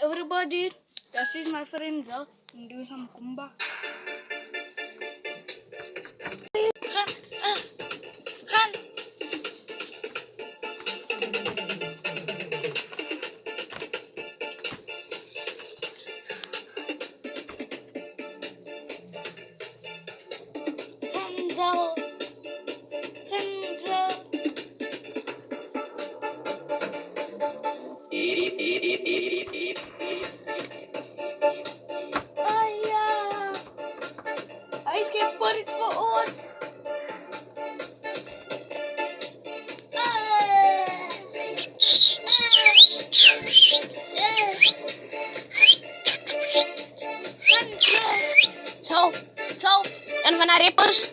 everybody, this is my friend Zal. I'm doing some kumba. Kan. Renzel. Renzel. Ayah. Hij skipper het voor ons. Zo, zo. En van haar rippers.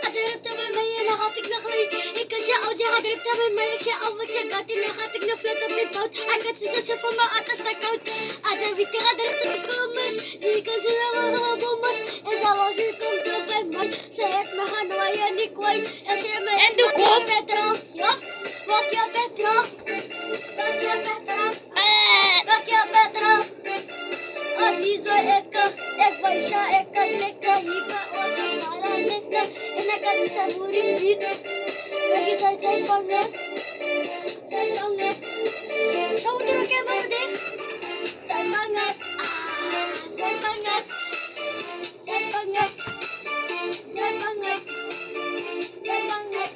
أضربت بالمية نغطيك نخلي هيك أشياء أوجه أضربت بالمية أشياء أول شيء قاتل نغطيك نفلت بالبوت أكاد تسسف وما أتشتكوت أضربت غدرت بكمش هيك أشياء وهو بومس إذا وصلكم توقف مي سيسمح نوايا نكوي أشياء ما عندكم بترا يا وك يا بترا وك يا بترا وك يا بترا أزيزو إكا إك ويشا إكا سلكا هيكا وصمارا نكا إنك تسموري بيك lagi saya banget tahu terus kayak baru deh saya banget saya banget saya banget saya banget saya banget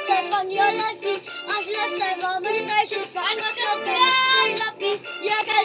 saya banget lagi asli saya mau meditation fine tapi ya kan